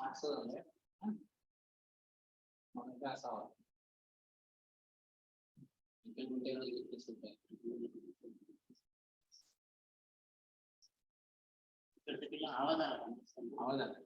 असं झालंय मला असावं आवाज आला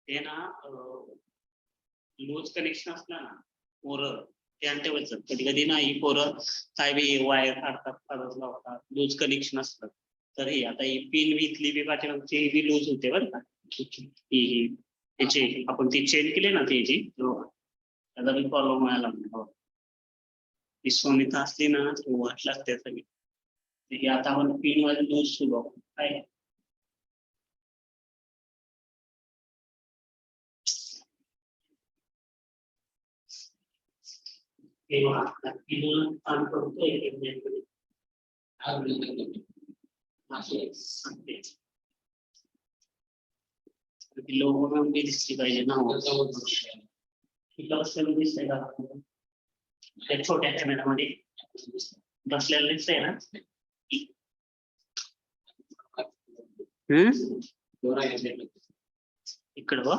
ते ना लूज कनेक्शन असलं ना पोरं ते आणि ठेवायचं. कधी कधी नाही पोरं काय बी वायर काढतात लावतात लूज कनेक्शन असतं. तर हे आता ही पिन इथली बी पाठीमागची बी लूज होते बरं का. ही त्याची आपण ती चेंज केली ना त्याची त्याचा बी प्रॉब्लेम व्हायला लागला. ती सोनीत असली ना वाट लागते सगळी. आता आपण पिन मध्ये लूज सुरू काय काम करतोय लोक दिसली पाहिजे ना. इथं बसलेलं दिसतंय का त्या छोट्या कॅमेरामध्ये बसलेलं दिसतंय ना. इकडं बघ.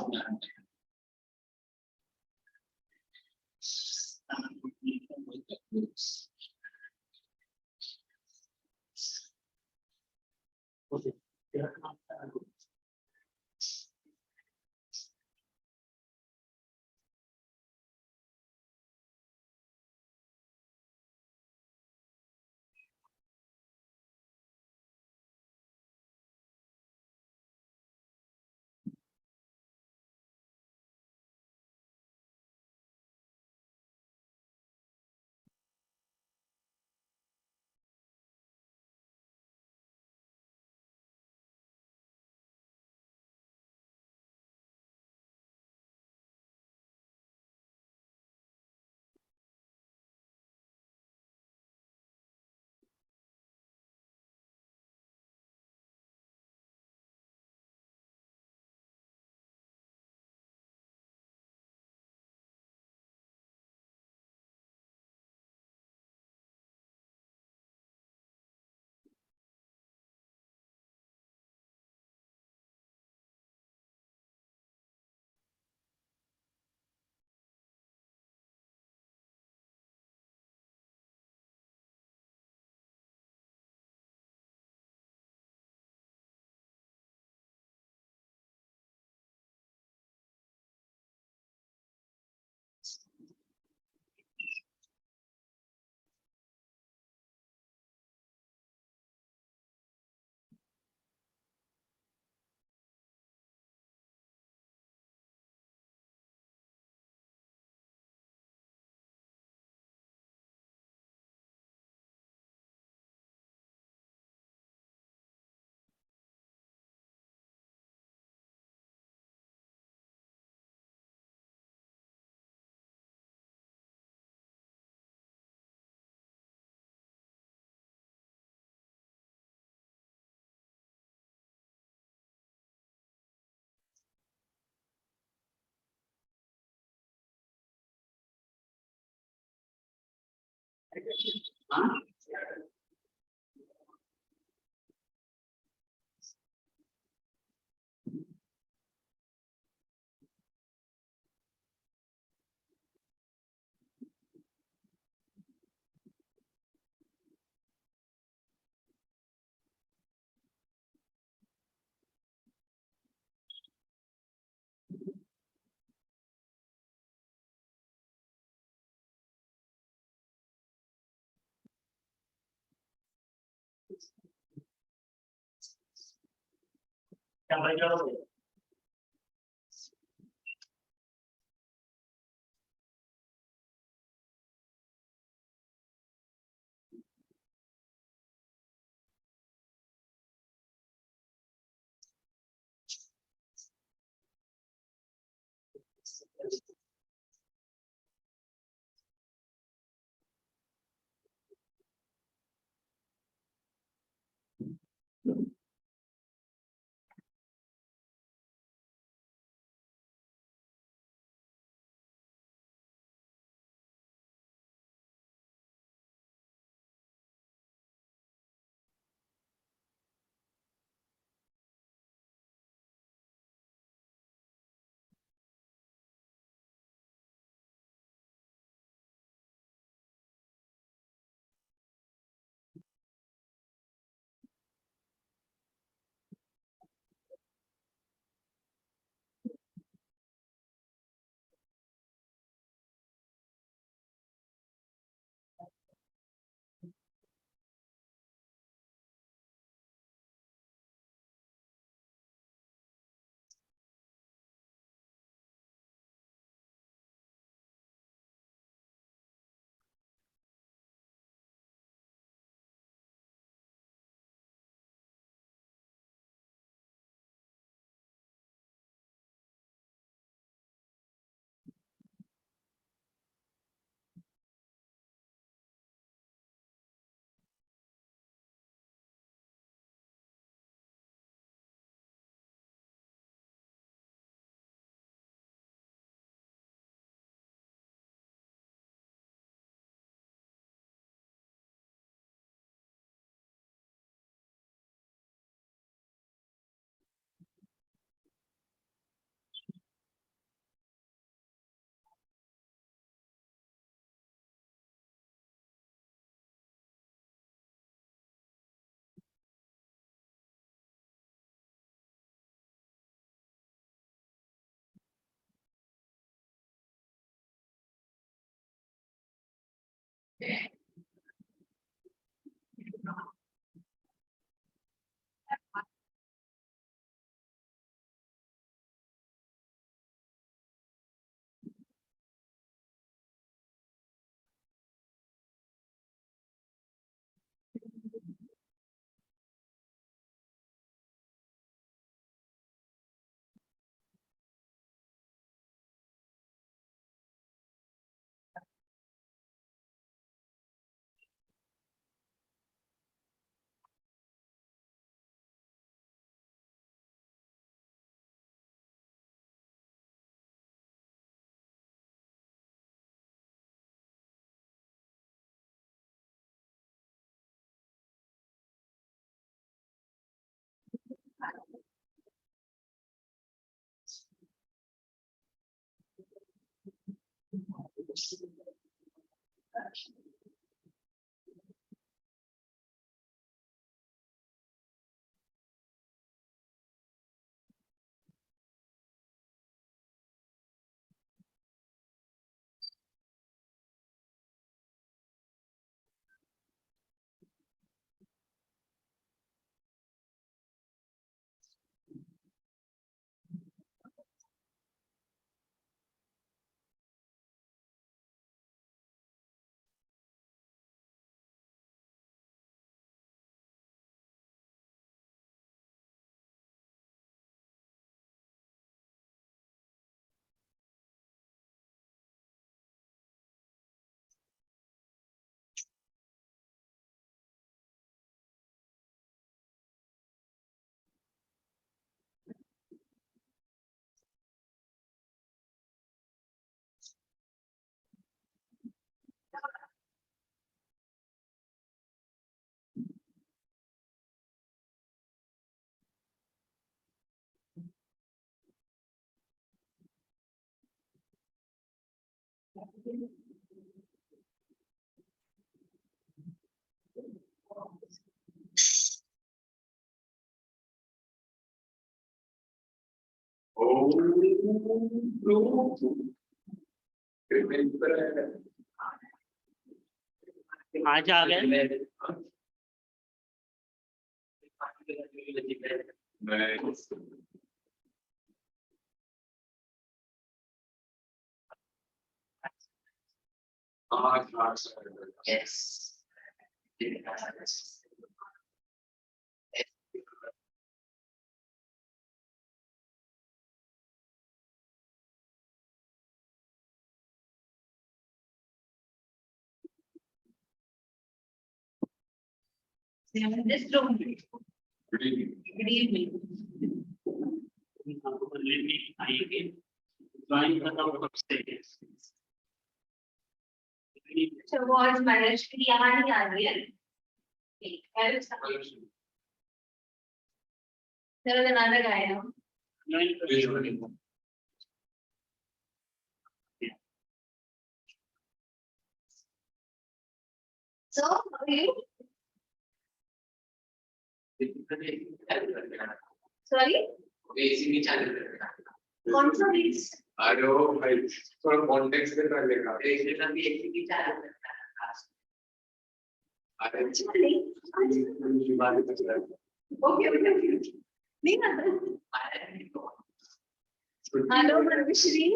आज आ गए। Yes. This room. Good evening. Good evening. So was Manashri यहाँ नहीं आ रही है? There is another guy now. So how are you? Sorry? कौन सा बीच? अरे ओ भाई थोड़ा कॉन्टेक्स्ट में कर लेगा अरे Okay, नहीं आता। Hello, Manashri.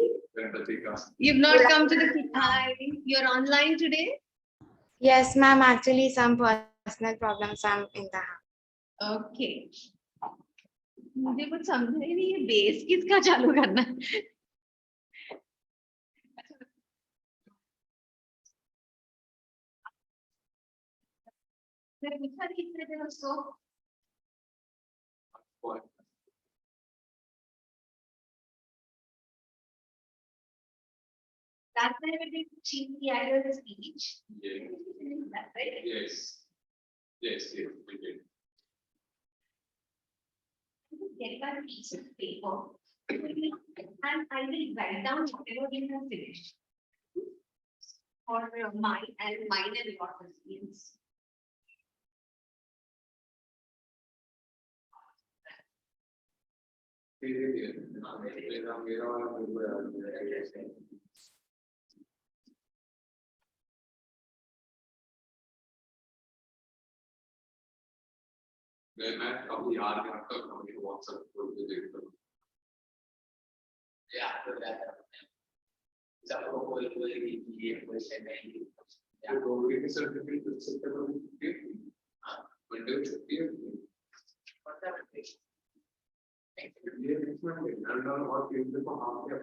You've not come to the. Hi, you're online today. Yes, ma'am. Actually, some personal problems. I'm in the house. Okay. मुझे कुछ समझ नहीं रही है बेस किसका चालू करना है। मैं पूछा नहीं इतने दिन उसको। That time we did the idol speech. Yes. That right? Yes, we did. Get that piece of paper and I will write down whatever we have finished. For mine and your experience. मैं कभी याद नहीं रखता कभी WhatsApp group पे देखता हूँ सबको कोई ये क्वेश्चन नहीं या डोगरी की सर्टिफिकेट सबसे पहले छुट्टी है मंडे छुट्टी है पता है ये इसमें लंदन और केंद्र को हाथ क्या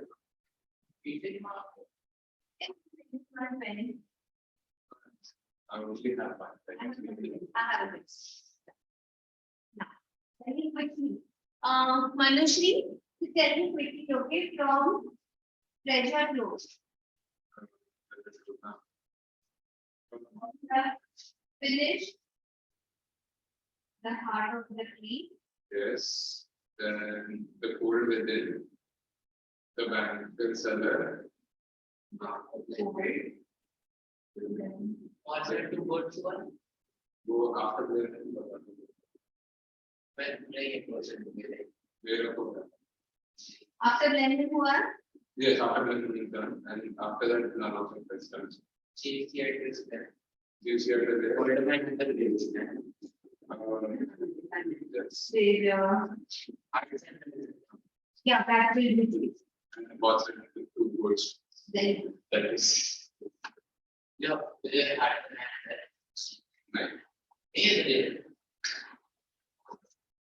पीछे मार I usually have one. I have it. Now, very quickly. Manashri, tell me quickly, okay, from pleasure closed. Finish the heart of the tree. Yes. Then the cold within, the bank, the cellar, What's it to go to one? Go after the When play a person together. where of After blending one, yes, after blending is done, and after that, none of the questions. Change the address there. You see after there. Hold my hand the village there. Yes, they, yeah, that will be it. and what's it to two words? Then, That is Yeah, they had nine. yeah.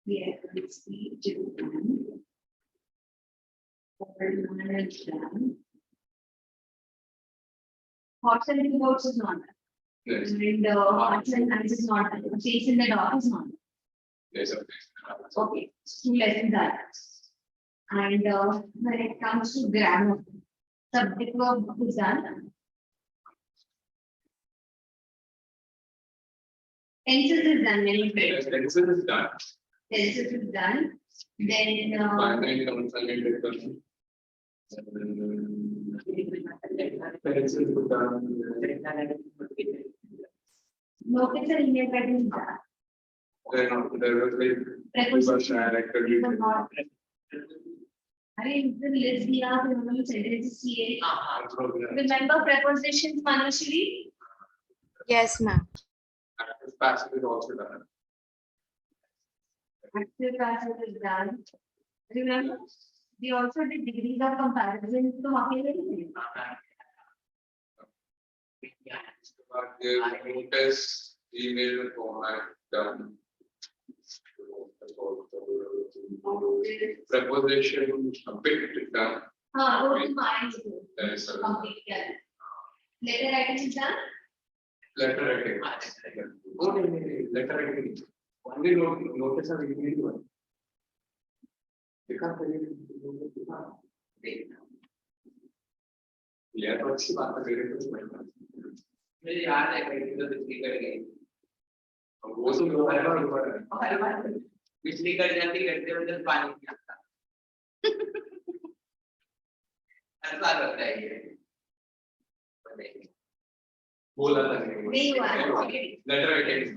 yeah, it's the two. One is done. Horse and the goats is not. Yes, And arts and science is not. Face in the dog is not. yes, okay. Okay, two lessons are. And when it comes to grammar, subject verb is done. Tenses is done, many Yes, pencil is done. tenses is done. Then Finally, consolidated question. Pencil is done. notice and email writing is done. Then there was like. Preposition. Directly. अरे इधर list दिया फिर उन्होंने sentences किए. Remember prepositions, Manushree? Yes, ma'am. Passive is also done. Active passive is done. Remember, we also did degrees of comparison to Machiavelli. Notice, email, format, done. Preposition, a bit done. हाँ, वो तो mind That is a complete किया. Letter writing is done. letter writing. Oh, no, letter writing. Only notice of email one. देखा यार तो अच्छी बात है मुझे याद है कहीं तो बिजली कट गई वो तो दोबारा बिजली कट जाती करते उधर पानी नहीं आता ऐसा होता है ये बोला था नहीं हुआ है, okay. Letter writing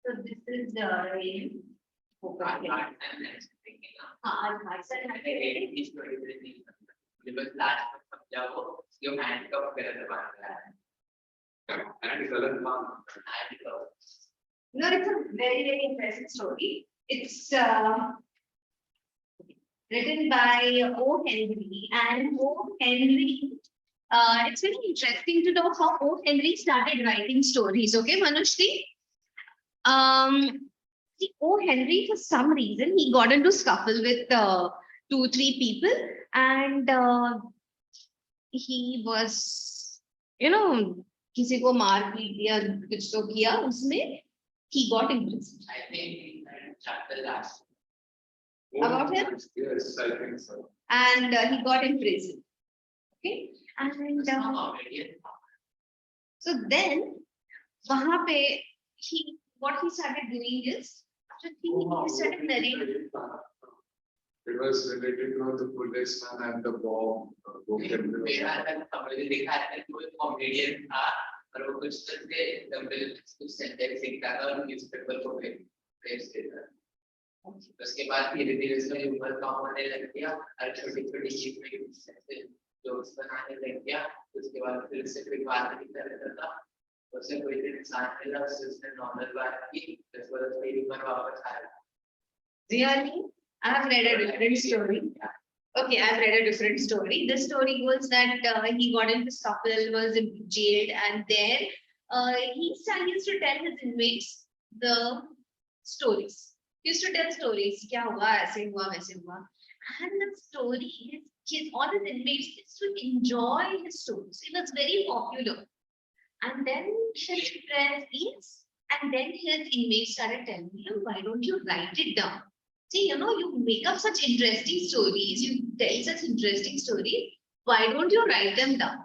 So this is the rain. हाँ, आज से No, it's a very, very interesting story. It's written by O. Henry, and O. Henry. It's very interesting to know how O. Henry started writing stories. Okay, Manushri? See, O. Henry, for some reason, he got into scuffle with 2-3 people, and he was, किसी को मार पीट दिया कुछ तो किया उसमें. He got imprisoned. I think chapter last. About him? Yes, I think so. And he got imprisoned. Okay, and so then वहाँ पे what he started doing is he started narrating. It was related to the policeman and the bomb. मेरा तक समझ लिखा है कि वो comedian था और वो कुछ करके कुछ सेंटेंस लिखता था और न्यूज़पेपर को पेश देता था उसके बाद धीरे धीरे उसका ह्यूमर कम होने लग गया और छोटी छोटी चीज में जोक्स बनाने लग गया उसके बाद फिर उससे कोई बात नहीं कर रहा था उससे कोई दिन इंसान मिला उससे उसने नॉर्मल बात की उसके बाद उसका ह्यूमर वापस आया. Really? I have read a different story. Okay, I've read a different story. This story was that he got into scuffle, was jailed, and there he used to tell his inmates the stories. He used to tell stories. क्या हुआ, ऐसे हुआ, वैसे हुआ. And the story, all his inmates used to enjoy his stories. It was very popular. And then his friends, and then his inmates started telling him, why don't you write it down? See, you make up such interesting stories, you tell such interesting stories, why don't you write them down?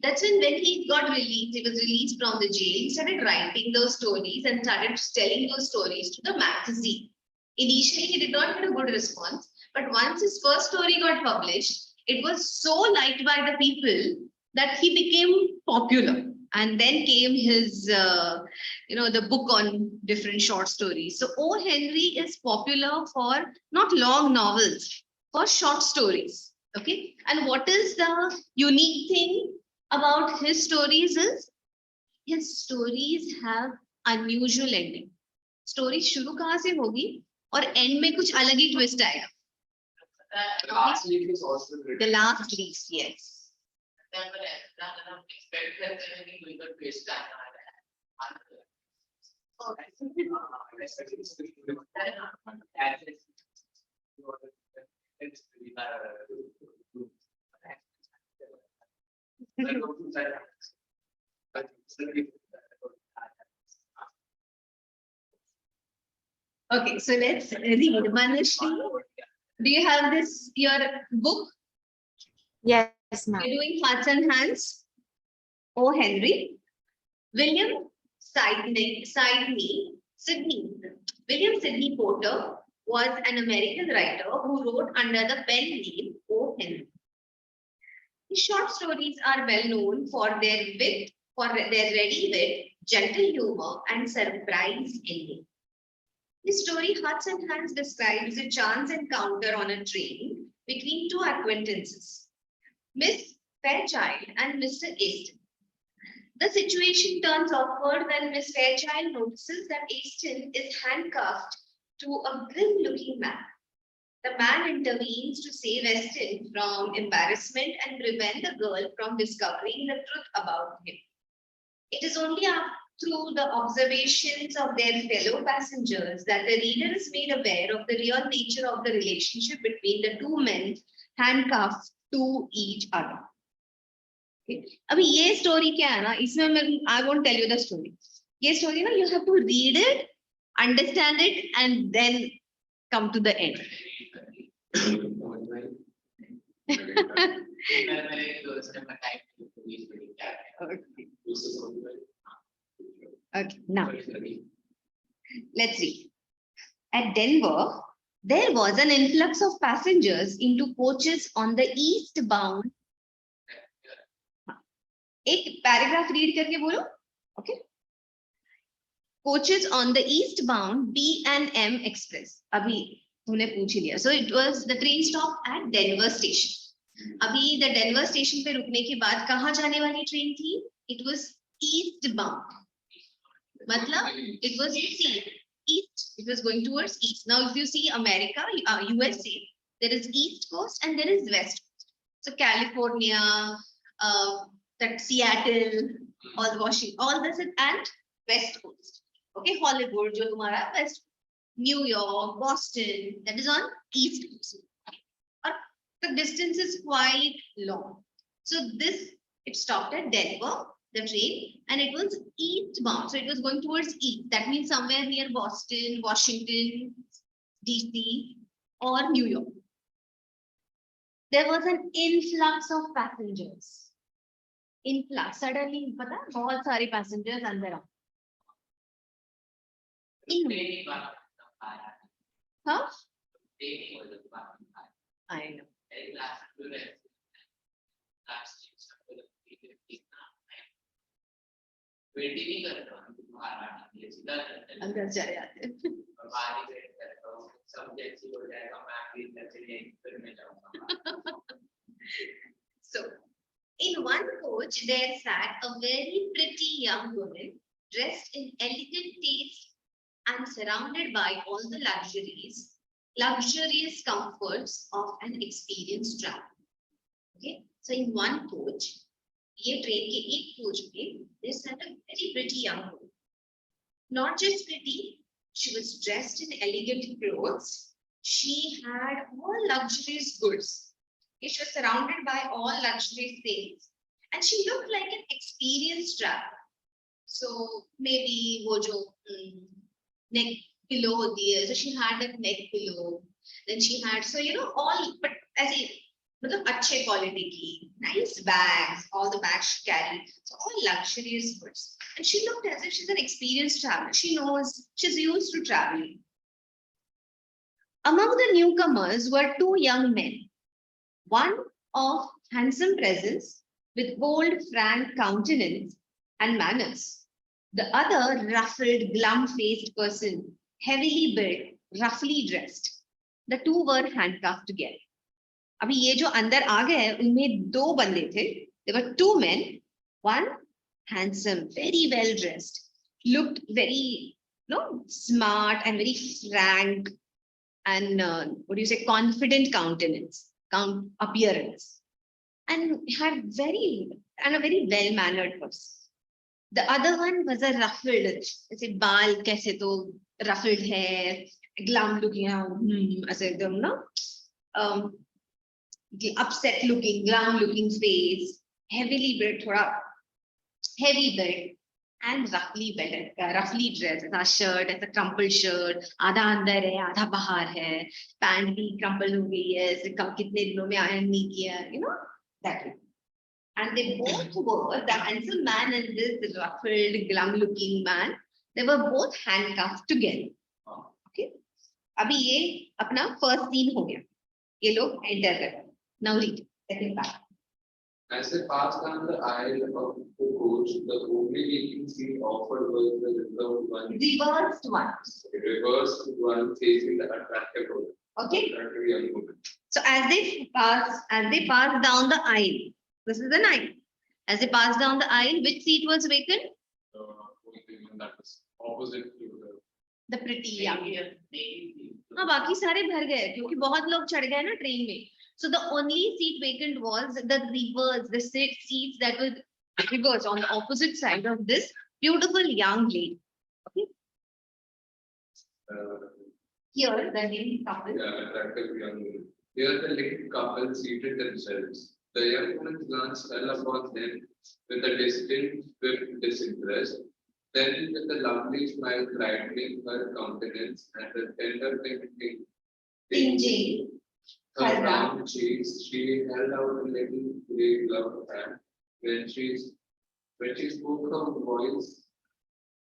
That's when he got released, he was released from the jail, he started writing those stories and started telling those stories to the magazine. Initially, he did not get a good response, but once his first story got published, it was so liked by the people that he became popular. And then came his, the book on different short stories. So O. Henry is popular for not long novels, for short stories. Okay. And what is the unique thing about his stories is his stories have unusual ending. Story शुरू कहाँ से होगी और end में कुछ अलग ही twist आएगा. The last leaf is also written. The last leaf, yes. Okay, so let's read. Manashri, do you have this your book? Yes, ma'am. You're doing hearts and hands. O. Henry. William Sidney. William Sidney Porter was an American writer who wrote under the pen name O. Henry. His short stories are well known for their wit, for their ready wit, gentle humor, and surprise ending. His story Hearts and Hands describes a chance encounter on a train between two acquaintances, Miss Fairchild and Mr. Easton. The situation turns awkward when Miss Fairchild notices that Easton is handcuffed to a grim-looking man. The man intervenes to save Easton from embarrassment and prevent the girl from discovering the truth about him. It is only through the observations of their fellow passengers that the reader is made aware of the real nature of the relationship between the two men handcuffed to each other. अभी ये story क्या है ना, इसमें मैं I won't tell you the story. ये story ना, you have to read it, understand it, and then come to the end. Okay, now let's see. At Denver, there was an influx of passengers into coaches on the eastbound. एक paragraph read करके बोलो. Okay. Coaches on the eastbound B&M Express. अभी तूने पूछ लिया. So it was the train stop at Denver station. अभी the Denver station पे रुकने के बाद कहाँ जाने वाली ट्रेन थी? It was eastbound. मतलब it was east. It was going towards east. Now if you see America, USA, there is east coast and there is west coast. So California, that Seattle, all Washington, all this is and west coast. Okay, Hollywood, जो तुम्हारा west, New York, Boston, that is on east coast. The distance is quite long. So this, it stopped at Denver, the train, and it was eastbound. So it was going towards east. That means somewhere near Boston, Washington, DC, or New York. There was an influx of passengers. Influx. Suddenly, पता है, बहुत सारे passengers अंदर आ. Huh? I know. अंदर चले जाते. So, in one coach, there sat a very pretty young woman dressed in elegant taste and surrounded by all the luxurious comforts of an experienced traveler. Okay, so in one coach, ये train के एक coach में, there sat a very pretty young woman. Not just pretty, she was dressed in elegant clothes. She had all luxurious goods. She was surrounded by all luxurious things, and she looked like an experienced traveler. So maybe वो जो neck pillow होती है, so she had a neck pillow. Then she had, so all, but as a मतलब अच्छे quality की, nice bags, all the bags she carried, so all luxurious goods. And she looked as if she's an experienced traveler. She knows, she's used to traveling. Among the newcomers were two young men, one of handsome presence with bold, frank countenance and manners. The other ruffled, glum-faced person, heavily built, roughly dressed. The two were handcuffed together. अभी ये जो अंदर आ गए उनमें दो बंदे थे. There were two men, one handsome, very well dressed, looked very, smart and very frank and what do you say, confident countenance, appearance, and a very well mannered person. The other one was a ruffled, ऐसे बाल कैसे तो ruffled hair, glum looking, ऐसे एकदम ना, upset looking, glum looking face, heavily built, थोड़ा heavy built, and roughly dressed. ऐसा shirt, ऐसा crumpled shirt, आधा अंदर है, आधा बाहर है, पैंट भी crumpled हो गई है, ऐसे कितने दिनों में iron नहीं किया, that way. And they both were, the handsome man and this ruffled, glum-looking man, they were both handcuffed together. Okay. अभी ये अपना first scene हो गया. ये लोग enter कर. Now read second part. As they passed down the aisle of the coach, the only vacant seat offered was the reserved one. Reversed one. Reversed one facing the attractive woman. Okay. Attractive young woman. So as they pass down the aisle, this is the aisle. As they pass down the aisle, which seat was vacant? Only one that was opposite to The pretty young. हाँ बाकी सारे भर गए क्योंकि बहुत लोग चढ़ गए ना ट्रेन में. So the only seat vacant was the reverse, the seats that were reversed on the opposite side of this beautiful young lady. Okay. Here the young couple. Yeah, attractive young woman. Here the little couple seated themselves. The young woman's glance fell upon them with a distinct swift disinterest. Then with a lovely smile brightening her countenance and a tender Tingy. her round cheeks, she held out a little grey gloved hand. When she spoke, her voice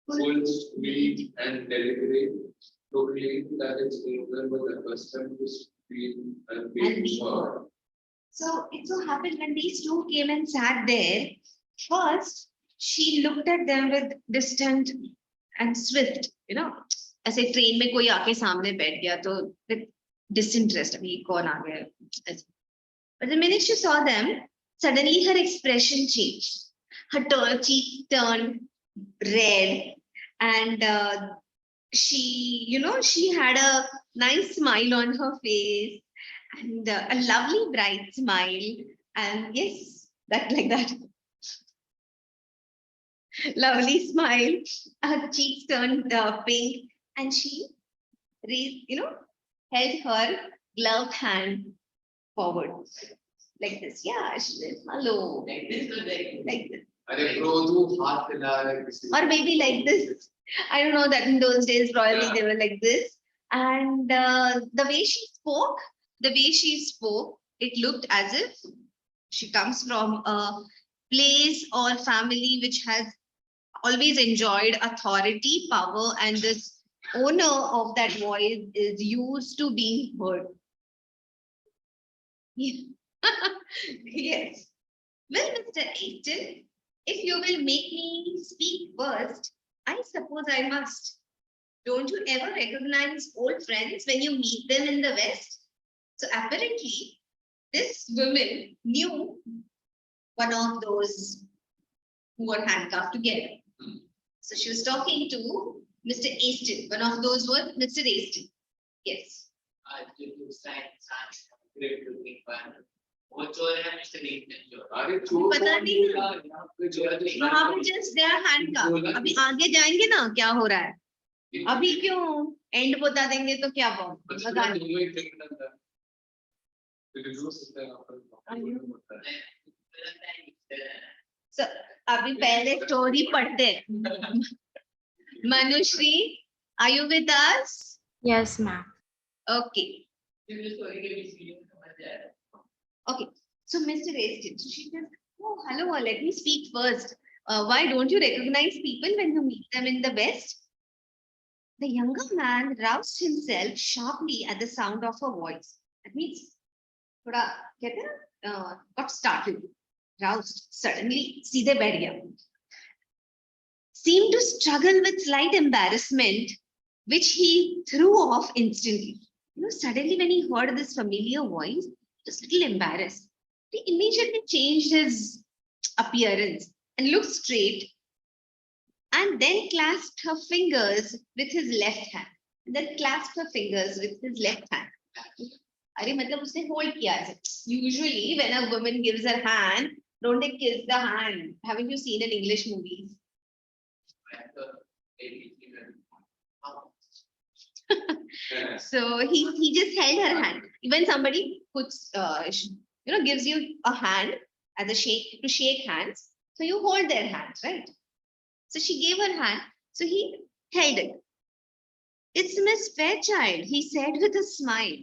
full, sweet, and deliberate, proclaimed that its owner was accustomed to speak and be heard. So it so happened when these two came and sat there, first she looked at them with distant and swift, ऐसे train में कोई आके सामने बैठ गया तो with disinterest, अभी कौन आ गया. But the minute she saw them, suddenly her expression changed. Her cheeks turned red, and she had a nice smile on her face, and a lovely bright smile, and yes, like that. Lovely smile, her cheeks turned pink, and she raised, held her gloved hand forward like this. Yeah, she said, hello, Like this or like this. अरे bro, तू हाथ हिला रहा है किसी Or maybe like this. I don't know that in those days, probably Yeah. they were like this. And the way she spoke, it looked as if she comes from a place or family which has always enjoyed authority, power, and this owner of that voice is used to being heard. Yes. Well, Mr. Easton, if you will make me speak first, I suppose I must. Don't you ever recognize old friends when you meet them in the West? So apparently, this woman knew one of those who were handcuffed together. So she was talking to Mr. Easton. One of those was Mr. Easton. Yes. great looking one. वो चोर है mister Easton चोर. अरे चोर पता कौन नहीं था? यहाँ पे चोर नहीं. वहां पे just they are handcuffed. अभी आगे जाएंगे ना क्या हो रहा है. अभी क्यों एंड बता देंगे तो क्या बता नहीं. दोनों ही फिल्म में था. रिव्यूज होता है यहाँ पर. So, अभी पहले स्टोरी पढ़ते हैं. Manushree, are you with us? Yes, ma'am. Okay. Okay. So Mr. Easton, so she says, oh, hello, let me speak first. Why don't you recognize people when you meet them in the West? The younger man roused himself sharply at the sound of her voice. That means, thoda, कहते हैं ना, got startled, roused, suddenly, सीधे बैठ गया. Seemed to struggle with slight embarrassment, which he threw off instantly. Suddenly when he heard this familiar voice, he was a little embarrassed. He immediately changed his appearance and looked straight, and then clasped her fingers with his left hand. अरे मतलब उसने hold किया ऐसे. Usually when a woman gives her hand, don't they kiss the hand? Haven't you seen in English movies? So he just held her hand. When somebody puts gives you a hand as a shake to shake hands, so you hold their hands, right? So she gave her hand, so he held it. It's Miss Fairchild, he said with a smile.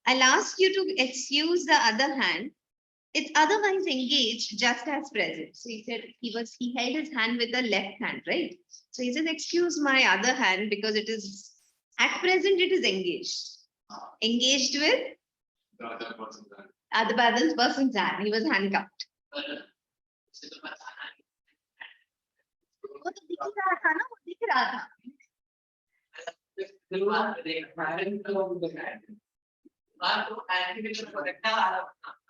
I'll ask you to excuse the other hand. It's otherwise engaged just as present. So he said he held his hand with the left hand, right? So he says, excuse my other hand because it is at present it is engaged. Engaged with The other person's hand. other person's hand. He was handcuffed. वो तो दिख रहा था ना, वो दिख रहा था.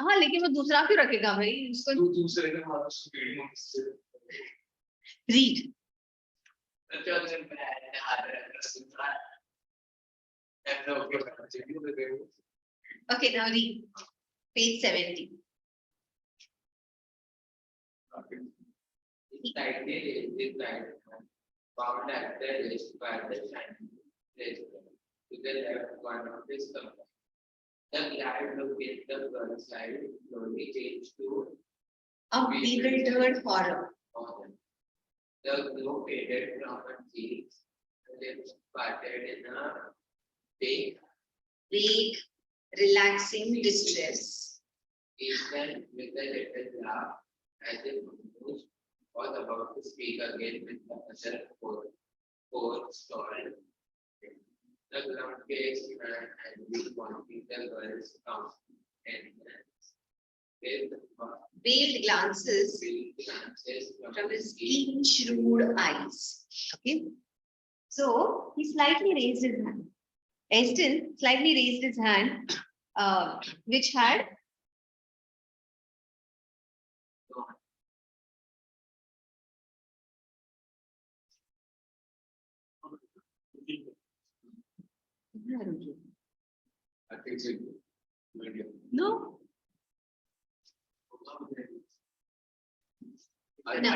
हाँ लेकिन वो दूसरा क्यों रखेगा भाई उसको. दूसरे के हाथ से पीढ़ी से Read. Okay, now read. Page 70. Found at the list by the time to the left one of this company. The glad look at the girl side slowly changed to A bewildered horror. autumn. The glow faded from her cheeks, the lips parted in a big Vague, relaxing distress. Eastern with a little laugh as if Manoj was about to speak again with the other four stalled. The ground faced man and we wanted the girls come and with Veiled glances glances from his keen, shrewd eyes. Okay. So he slightly raised his hand. Eston slightly raised his hand, which had I think so. Maybe. no. I No.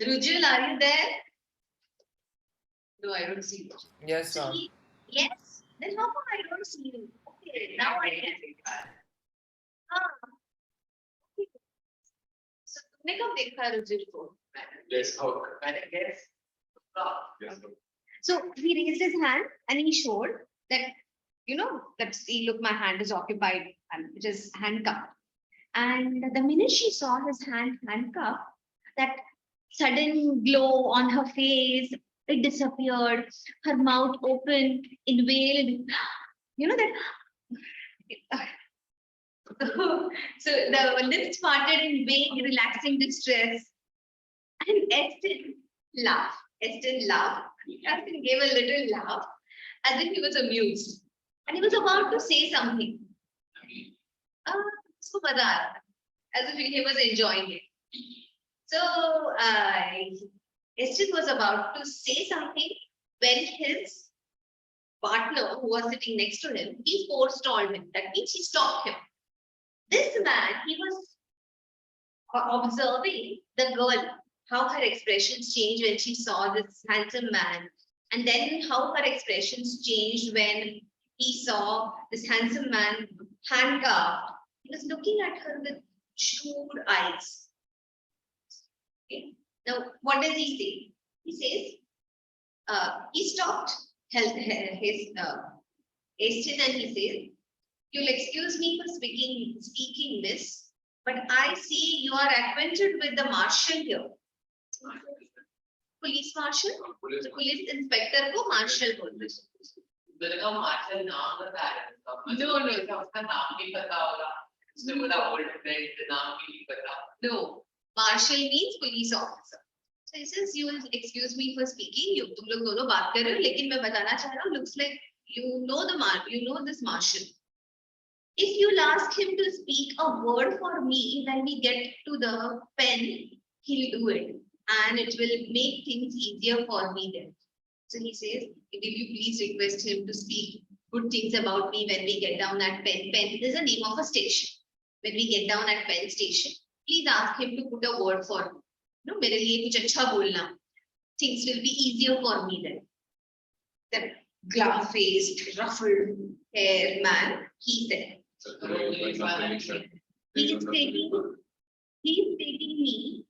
Rujul, are you there? No, I don't see you. Yes, So ma'am. yes. Then how come I don't see you? Okay, now I can. Okay. So तुमने कब देखा रुजुल को? Yes, how? Yes. Yes. So he raised his hand and he showed that, that see, look, my hand is occupied and it is handcuffed. And the minute she saw his hand handcuffed, that sudden glow on her face, it disappeared. Her mouth opened, inhaled. That. So the lips parted in vague, relaxing distress. And Eston laughed. Eston gave a little laugh as if he was amused. And he was about to say something. So as if he was enjoying it. So Eston was about to say something when his partner who was sitting next to him, he forestalled him. That means he stopped him. This man, he was observing the girl, how her expressions changed when she saw this handsome man, and then how her expressions changed when he saw this handsome man handcuffed. He was looking at her with shrewd eyes. Okay. Now, what does he say? He says, he stopped his Eston and he says, you'll excuse me for speaking, miss, but I see you are acquainted with the marshal here. Police marshal, Police police inspector को marshal बोलते हैं. मैंने कहा martial नाम बता रहे हैं उसका. मुझे No, no. उसका उसका नाम नहीं पता होगा. उसने बोला ओल्ड फ्रेंड, नाम भी नहीं पता. No, marshal means police officer. So he says, you will excuse me for speaking. You तुम लोग दोनों बात कर रहे हो, लेकिन मैं बताना चाह रहा हूँ. Looks like you know this marshal. If you'll ask him to speak a word for me when we get to the pen, he'll do it, and it will make things easier for me then. So he says, will you please request him to speak good things about me when we get down at pen? Pen is the name of a station. When we get down at pen station, please ask him to put a word for me. No, मेरे लिए कुछ अच्छा बोलना. Things will be easier for me then. That glum-faced, ruffled hair man, he said. He's taking me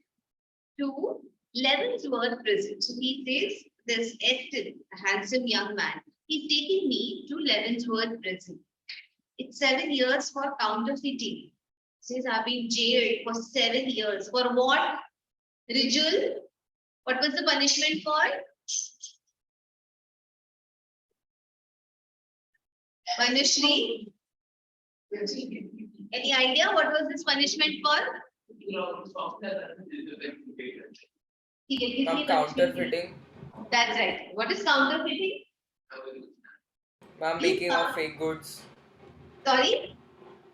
to Leavenworth prison. So he says, this Eston, a handsome young man, he's taking me to Leavenworth prison. It's 7 years for counterfeiting. Says I've been jailed for 7 years. For what? Rijul? What was the punishment for? Manushree? Any idea what was this punishment for? Ma'am, counterfeiting. That's right. What is counterfeiting? Ma'am, making of fake goods. Sorry?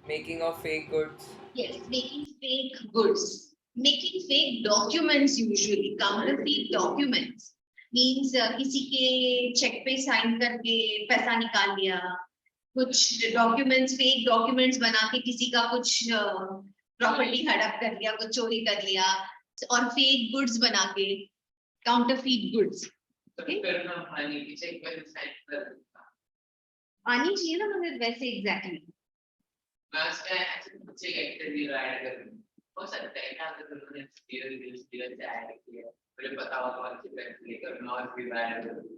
Making of fake goods. Yes, making fake goods. Making fake documents usually. Counterfeit documents. Means किसी के check पे sign करके पैसा निकाल लिया. कुछ documents, fake documents बना के किसी का कुछ property हड़प कर लिया, कुछ चोरी कर लिया. और fake goods बना के counterfeit goods. Okay? आनी चाहिए ना मगर वैसे exactly. हो सकता है ना अगर उन्होंने धीरे ऐड किया मुझे पता होगा लेकर मैं और भी ऐड करूँ.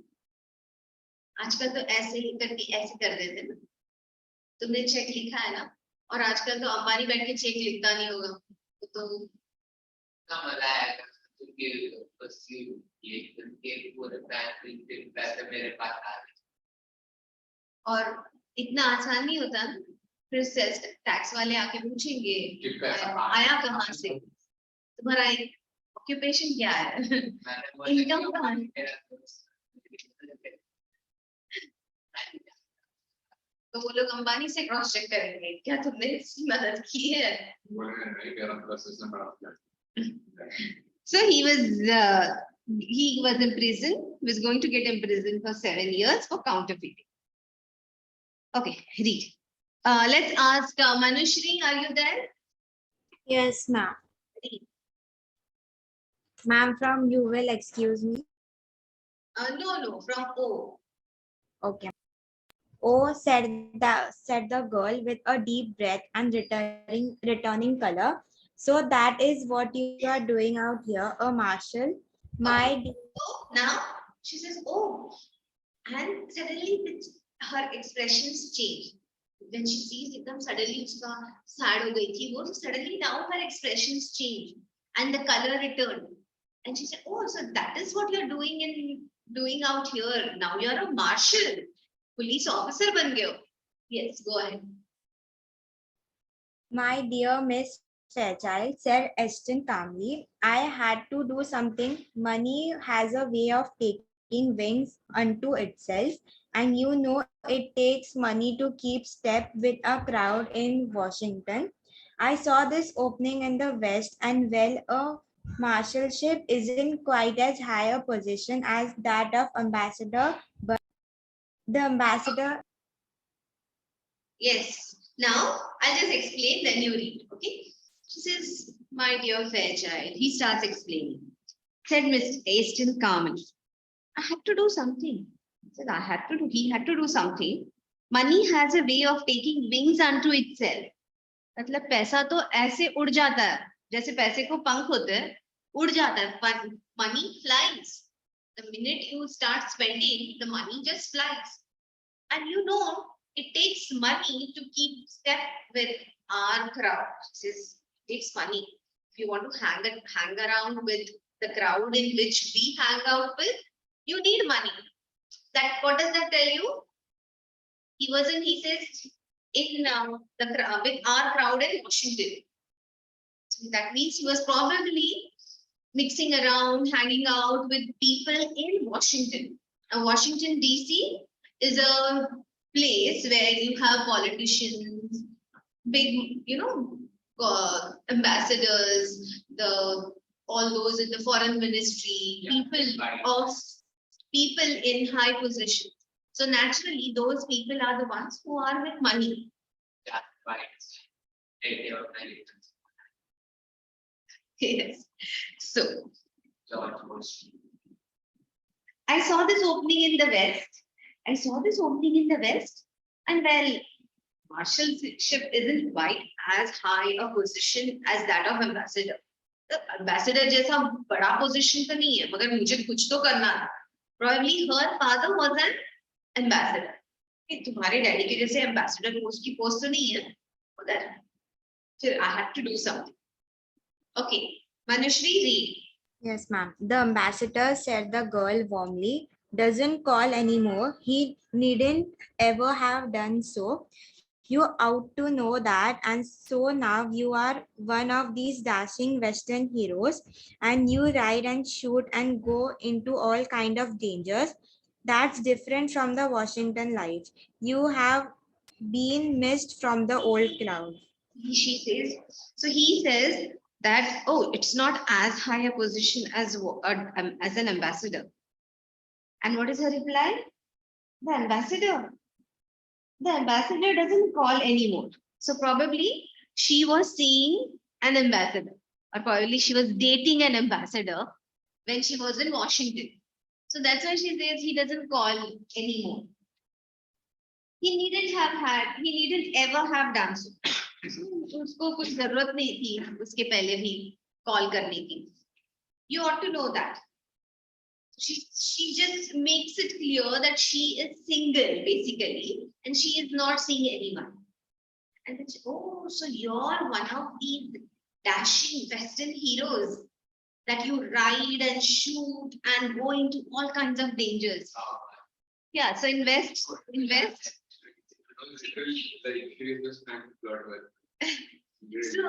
आजकल तो ऐसे ही करके ऐसे कर देते ना. तुमने चेक लिखा है ना, और आजकल तो अंबानी बैठ के चेक लिखता नहीं होगा तो कमल आएगा क्योंकि बस ये पूरे बैंक पैसे मेरे पास आ गए. और इतना आसान नहीं होता ना. फिर सेल्स टैक्स वाले आके पूछेंगे आया कहाँ से, तुम्हारा ऑक्यूपेशन क्या है, इनकम कहाँ है. तो वो लोग अंबानी से क्रॉस चेक करेंगे क्या तुमने इसकी मदद की है. So he was in prison, was going to get imprisoned for 7 years for counterfeiting. Okay, read. Let's ask Manushree, are you there? Yes, ma'am. Read. Ma'am, from you will excuse me. No, from O. Okay. Oh, said the girl with a deep breath and returning color. So that is what you are doing out here, a marshal. My So now she says, oh, and suddenly her expressions change. When she sees एकदम suddenly उसका sad हो गई थी वो, suddenly now her expressions change and the color returned. And she said, oh, so that is what you're doing out here. Now you're a marshal, police officer बन गए हो. Yes, go ahead. My dear Miss Fairchild, said Ashton calmly, I had to do something. Money has a way of taking wings unto itself, and you know it takes money to keep step with a crowd in Washington. I saw this opening in the West, and well, a marshalship isn't quite as high a position as that of ambassador, but the ambassador. Yes. Now I'll just explain, then you read. Okay. She says, my dear Fairchild. He starts explaining. Said Miss Aston calmly, I had to do something. Said he had to do something. Money has a way of taking wings unto itself. मतलब पैसा तो ऐसे उड़ जाता है, जैसे पैसे को पंख होते हैं, उड़ जाता है. But money flies. The minute you start spending, the money just flies. And you know, it takes money to keep step with our crowd. It takes money. If you want to hang around with the crowd in which we hang out with, you need money. That what does that tell you? He says, in with our crowd in Washington. So that means he was probably mixing around, hanging out with people in Washington. And Washington, DC is a place where you have politicians, big, ambassadors, all those in the foreign ministry, people in high position. So naturally, those people are the ones who are with money. That's right. Yes. So George Bush. I saw this opening in the West. And well, marshalship isn't quite as high a position as that of ambassador. The ambassador जैसा बड़ा position तो नहीं है, मगर मुझे कुछ तो करना था. Probably her father was an ambassador. कि तुम्हारे डैडी के जैसे ambassador की post तो नहीं है, मगर फिर I had to do something. Okay, Manushree, read. Yes, ma'am. The ambassador said the girl warmly, doesn't call anymore. He needn't ever have done so. You ought to know that, and so now you are one of these dashing Western heroes, and you ride and shoot and go into all kind of dangers. That's different from the Washington life. You have been missed from the old crowd. She says, so he says that, oh, it's not as high a position as an ambassador. And what is her reply? The ambassador doesn't call anymore. So probably she was seeing an ambassador, or probably she was dating an ambassador when she was in Washington. So that's why she says he doesn't call anymore. He needn't ever have done so. उसको कुछ जरूरत नहीं थी उसके पहले भी call करने की. You ought to know that. She just makes it clear that she is single basically, and she is not seeing anyone. And then oh, so you're one of these dashing Western heroes that you ride and shoot and go into all kinds of dangers. Yeah, so invest. So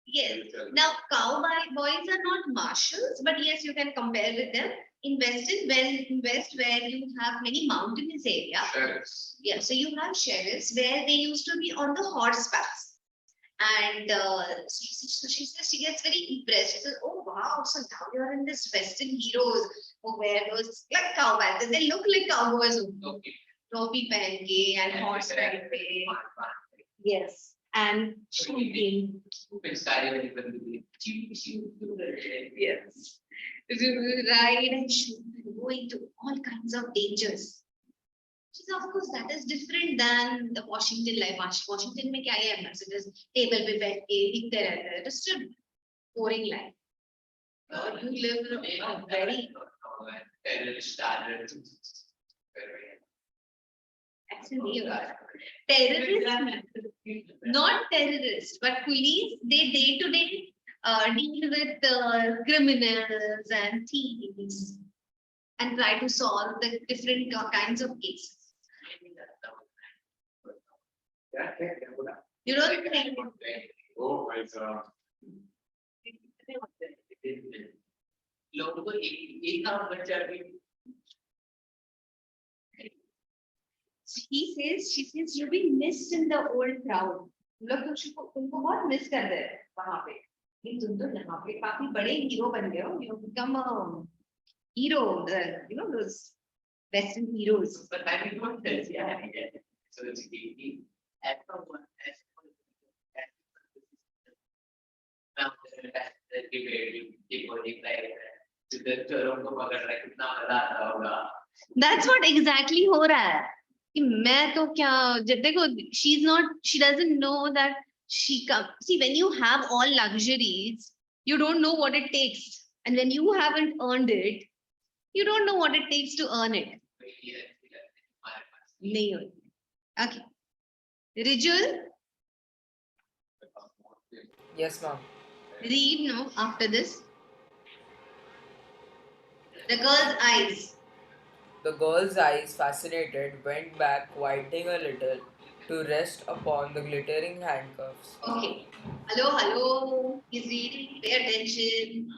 yes, now cowboys are not marshals, but yes, you can compare with them. Invest where you have many mountainous area. Sheriffs. Yeah, so you have sheriffs where they used to be on the horsebacks. And so she says she gets very impressed. She says, oh wow, so now you're in this Western heroes who wear those like cowboys. They look like cowboys. Topi pehen ke and horse pehen ke. Yes, and shooting. Yes. You ride and shoot and go into all kinds of dangers. She said, of course, that is different than the Washington life. Washington में क्या है ambassadors table पे बैठ के लिखते रहते हैं. Just a boring life. You live a very actually terrorist, not terrorist, but police. They day to day deal with criminals and thieves and try to solve the different kinds of cases. You don't think Oh my God. लोगों को एक काम बच्चा भी she says you've been missed in the old crowd. लोग तुमको बहुत miss कर रहे हैं वहां पे. तुम तो यहाँ पे काफी बड़े हीरो बन गए हो. You become a hero, those Western heroes. but I mean what else yeah so it's the everyone has now the debate That's what exactly हो रहा है. कि मैं तो क्या देखो, she doesn't know that see when you have all luxuries, you don't know what it takes, and when you haven't earned it, you don't know what it takes to earn it. नहीं होती. Okay, Rijul, Yes, ma'am. read now after this. The girl's eyes. The girl's eyes, fascinated, went back, widening a little, to rest upon the glittering handcuffs. Okay. Hello, hello. He's reading. Pay attention.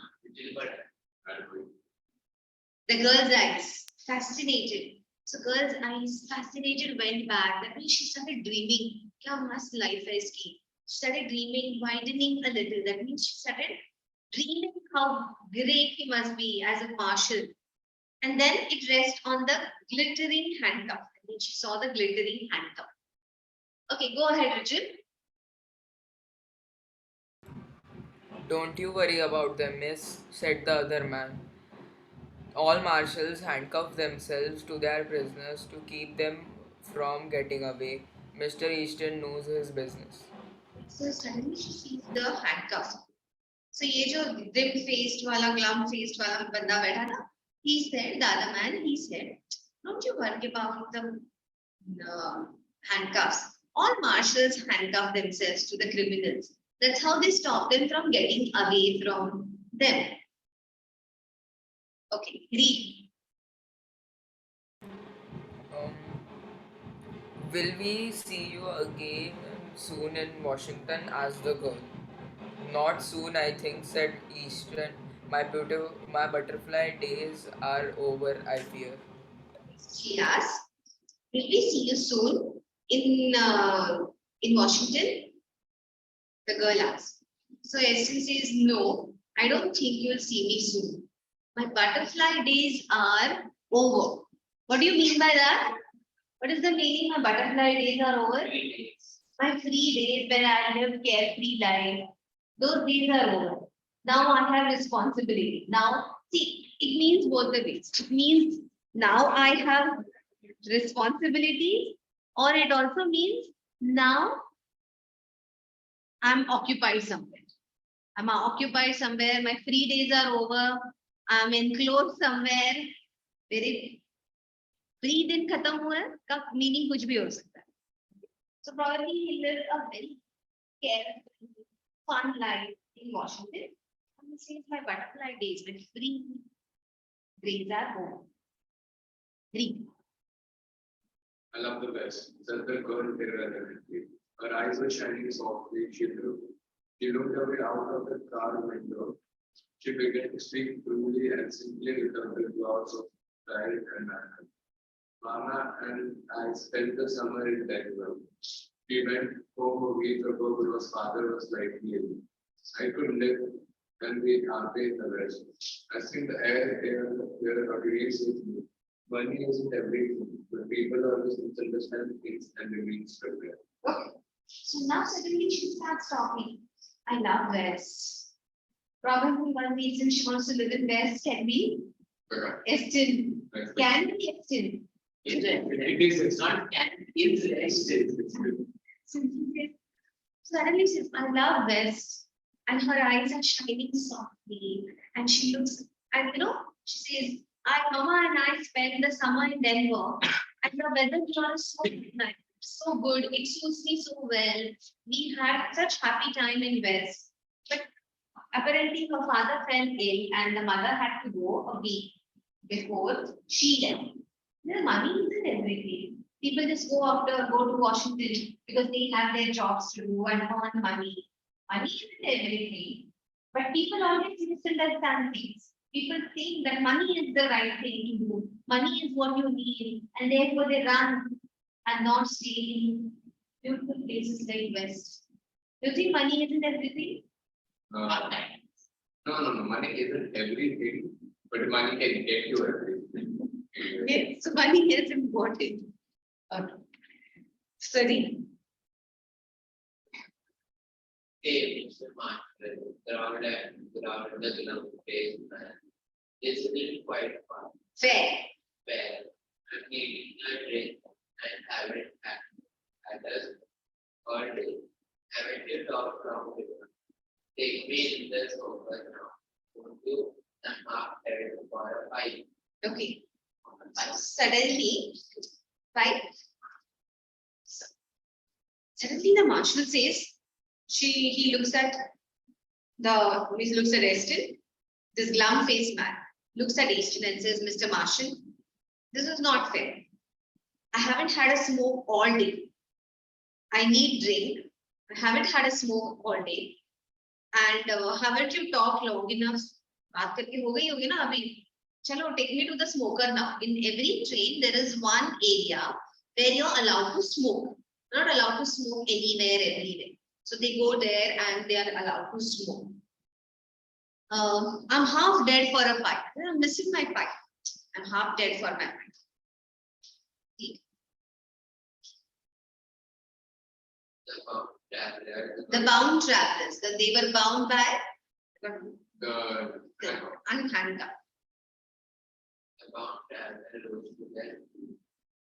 The girl's eyes, fascinated. So girl's eyes, fascinated, went back. That means she started dreaming. Kya mast life hai iski. She started dreaming, widening a little. That means she started dreaming how great he must be as a marshal. And then it rests on the glittering handcuff. That means she saw the glittering handcuff. Okay, go ahead, Richard. Don't you worry about them, miss, said the other man. All marshals handcuff themselves to their prisoners to keep them from getting away. Mr. Easton knows his business. So suddenly she sees the handcuff. So ये जो dim faced वाला glum faced वाला बंदा बैठा ना, he said, the other man, he said, don't you worry about the handcuffs. All marshals handcuff themselves to the criminals. That's how they stop them from getting away from them. Okay, read. Um, will we see you again soon in Washington? asked the girl. Not soon, I think, said Easton. My butterfly days are over, I fear. She asked, will we see you soon in Washington? The girl asked. So Esther says, no, I don't think you'll see me soon. My butterfly days are over. What do you mean by that? What is the meaning my butterfly days are over? My free days when I live carefree life, those days are over. Now I have responsibility. Now, see, it means both the ways. It means now I have responsibility, or it also means now I'm occupied somewhere. I'm occupied somewhere. My free days are over. I'm enclosed somewhere. मेरे free दिन खत्म हुआ है का meaning कुछ भी हो सकता है. So probably he lived a very carefree, fun life in Washington. And he says my butterfly days, my free days are over. Read. I love the best, said the girl irrelevantly. Her eyes were shining softly. She looked away out of the car window. She began to speak truly and simply without the clouds of pride and anger. Mama and I spent the summer in Denver. We went home a week ago because father was slightly ill. I could live and be happy in the West. I think the air here agrees with me. Money isn't everything, but people always misunderstand things and remain struggling. Okay. So now suddenly she starts talking. I love West. Probably one reason she wants to live in West can be Eston. Can be Eston. It is, it's not can, it's rested. Suddenly she says, I love West. And her eyes are shining softly. And she looks, and she says, Mama and I spent the summer in Denver. And the weather here is so nice, so good. It suits me so well. We had such happy time in West. But apparently her father fell ill and the mother had to go a week before she left. The money isn't everything. People just go to Washington because they have their jobs to do and earn money. Money isn't everything. But people always misunderstand things. People think that money is the right thing to do. Money is what you need, and therefore they run and not stay in beautiful places like West. Do you think money isn't everything? No, money isn't everything, but money can get you everything. Yes, so money is important. Okay. Study. It's been quite fun. Fair. Where I'm eating a drink and having at us all day. Having to talk from with them. Take me in the sofa now. Won't you? And half headed for a fight. Okay. Suddenly, right? Suddenly the marshal says, he looks at Eston, this glum-faced man. looks at Easton and says, Mr. Marshall, this is not fair. I haven't had a smoke all day. I need drink. I haven't had a smoke all day. And haven't you talked long enough? बात करके हो गई होगी ना अभी. चलो, take me to the smoker now. In every train, there is one area where you're allowed to smoke. Not allowed to smoke anywhere, everywhere. So they go there and they are allowed to smoke. I'm half dead for a pipe. I'm missing my pipe. I'm half dead for my pipe. The bound travelers, that they were bound by The unhandcuffed. About that,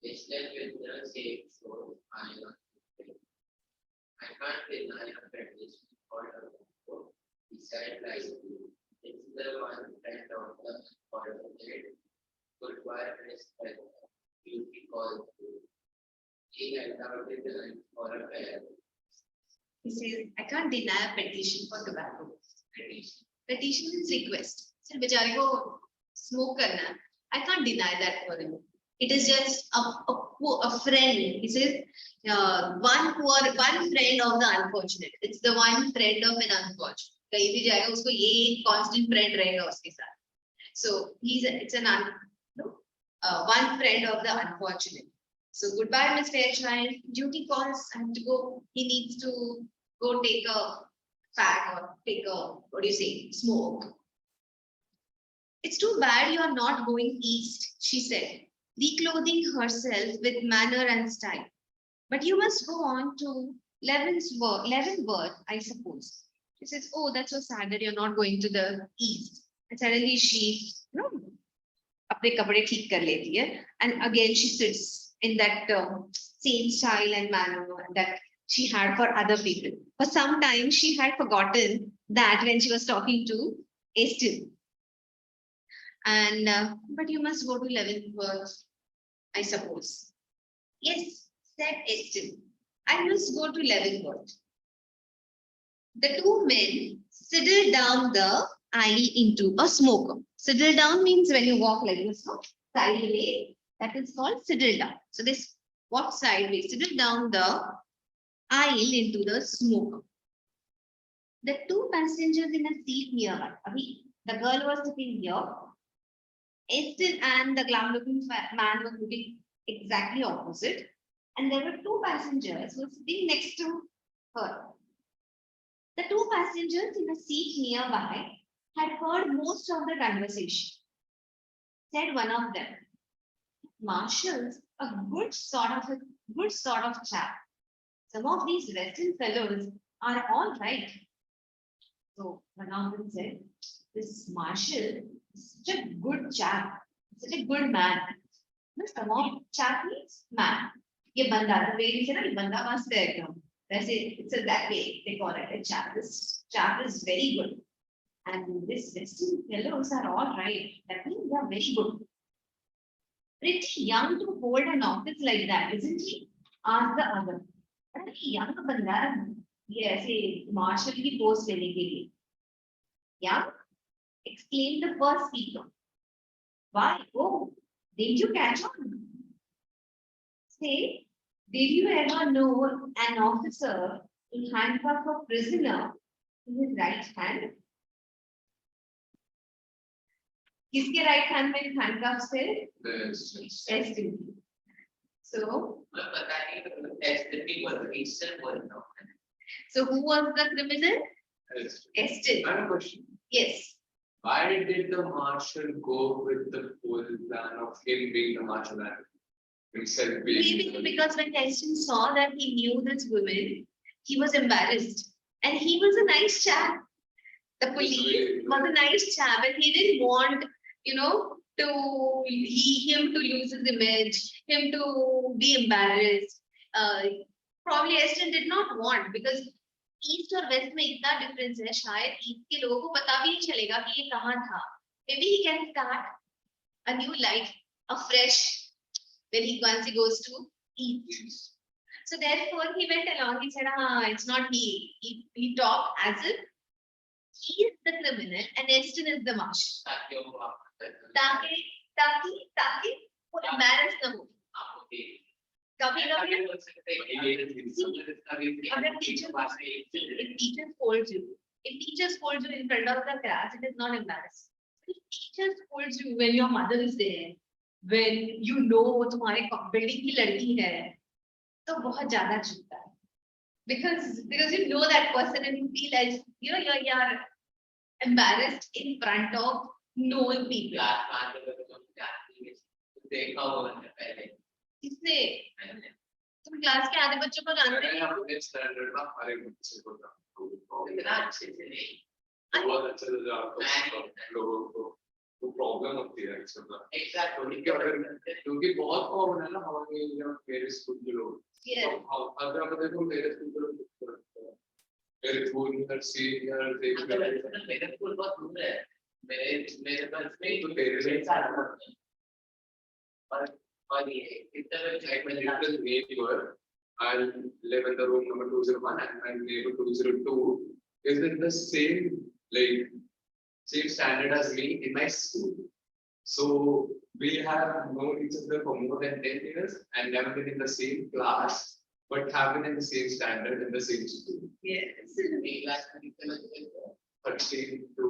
it's like with the same soul, I can't deny a practice for the he said like it's the one friend of the part of it. Goodbye respect you because he had out it for a pair. He says, I can't deny a petition for tobacco. Petition is request. Sir, बेचारे को smoke करना है. I can't deny that for him. It is just a friend. He says, one friend of the unfortunate. It's the one friend of an unfortunate. कहीं भी जाएगा उसको ये constant friend रहेगा उसके साथ. So it's one friend of the unfortunate. So goodbye, Miss Fairchild. Duty calls. I have to go. He needs to go take a fag or take a, what do you say, smoke. It's too bad you are not going east, she said, reclothing herself with manner and style. But you must go on to Leavenworth, I suppose. She says, oh, that's so sad that you're not going to the east. And suddenly she, अपने कपड़े ठीक कर लेती है. And again she sits in that same style and manner that she had for other people. For some time, she had forgotten that when she was talking to Eston. And, but you must go to Leavenworth, I suppose. Yes, said Eston. I must go to Leavenworth. The two men sidled down the aisle into a smoker. Sidle down means when you walk like this, no? Sideways. That is called sidle down. So this walk sideways, sidle down the aisle into the smoker. The two passengers in a seat nearby. The girl was sitting here. Eston and the glam-looking man were looking exactly opposite. And there were two passengers who were sitting next to her. The two passengers in a seat nearby had heard most of the conversation. Said one of them, Marshall's a good sort of chap. Some of these Western fellows are all right. So one of them said, this Marshall is such a good chap, such a good man. Some of chap means man. Ye banda, the way he said, banda must be. It's that way they call it a chap. This chap is very good. And these Western fellows are all right. That means they are very good. Pretty young to hold an office like that, isn't he? Asked the other. Young banda, yes, a marshal की post लेने के लिए. Young, exclaimed the first speaker. Why? Oh, did you catch on? Say, did you ever know an officer to handcuff a prisoner in his right hand? किसके right hand में handcuffs थे? Eston. So, so who was the criminal? Eston. I have a question. Yes. Why did the marshal go with the whole plan of him being the marshal and himself being? Maybe because when Eston saw that he knew this woman, he was embarrassed. And he was a nice chap. The police was a nice chap, and he didn't want, him to lose his image, him to be embarrassed. Probably Eston did not want, because east और waste में इतना difference है, शायद east के लोगों को पता भी नहीं चलेगा कि ये कहाँ था. Maybe he can start a new life, a fresh, once he goes to east. So therefore he went along. He said, it's not he. He talked as if he is the criminal and Eston is the marshal. ताकि ताकि वो embarrassed ना हो. कभी अगर teacher scolds you, if teacher scolds you in front of the class, it is not embarrassing. If teacher scolds you when your mother is there, when you know तुम्हारे building की लड़की है, तो बहुत ज़्यादा चुभता है. Because you know that person and you feel like you're embarrassed in front of known people. किसने? तुम क्लास के आधे बच्चों को जानते मैंने हो? अपने स्टैंडर्ड में हर एक बच्चे को इतना अच्छे से नहीं बहुत अच्छे से जानता हूँ लोगों को वो प्रॉब्लम होती है एक्चुअली एग्जैक्टली क्योंकि बहुत कॉमन है ना हमारे मेरे स्कूल के लोग Yes. अगर आप देखो मेरे स्कूल के लोग मेरे जूनियर सीनियर मेरे स्कूल बहुत दूर है मेरे पास में तो तेरे से और ये इतना like my little neighbor, I'll live in the room number 201 and my neighbor 202 is in the same standard as me in my school. So we have known each other for more than 10 years and never been in the same class, but have been in the same standard in the same school. Yes. 13 to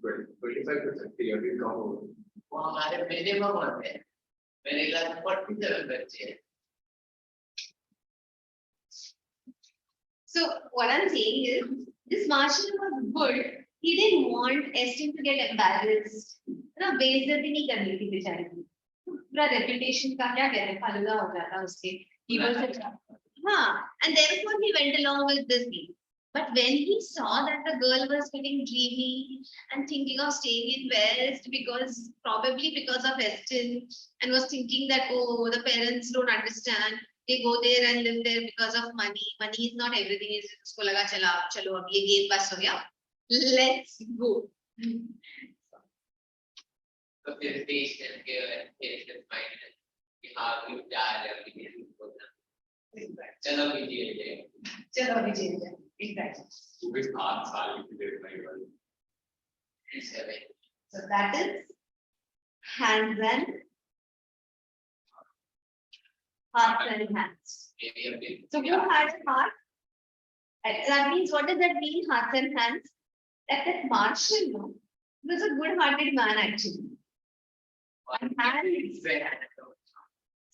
20, 25 to 30, I will come over. वो हमारे minimum होते हैं मेरे class में 47 बच्चे हैं So what I'm saying is, this Marshall was good. He didn't want Estin to get embarrassed. ना बेइज्जती नहीं करनी थी बेचारे की. पूरा reputation का क्या कहते हैं फालूदा हो जाता उसके. He was हाँ, and therefore he went along with this game. But when he saw that the girl was getting dreamy and thinking of staying in West probably because of Estin, and was thinking that oh the parents don't understand. They go there and live there because of money. Money is not everything. Is उसको लगा चलो अब ये game बस हो गया. Let's go. तो फिर पेशेंट के पेशेंट माइंड कि हाँ क्यों जा रहे हो कि चलो कीजिए चलो अभी जेल जाए. Exactly. So this साल की डेट नहीं वाली. So that is hands and hearts and hands. So who had a heart? That means what does that mean? Hearts and hands. That Marshall, no, he was a good-hearted man actually. And hands.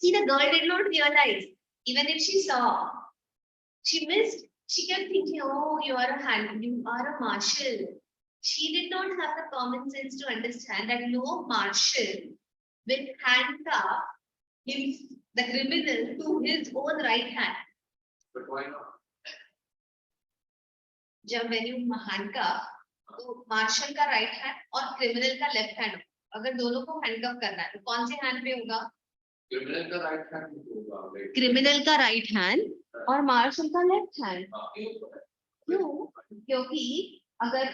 See, the girl did not realize. Even if she saw, she missed. She kept thinking, oh, you are a marshal. She did not have the common sense to understand that no marshal will handcuff the criminal to his own right hand. But why not? जब when you handcuff, तो marshal का right hand और criminal का left hand. अगर दोनों को handcuff करना है, तो कौन से hand पे होगा? Criminal का right hand होगा. Criminal का right hand और marshal का left hand. क्यों? क्योंकि अगर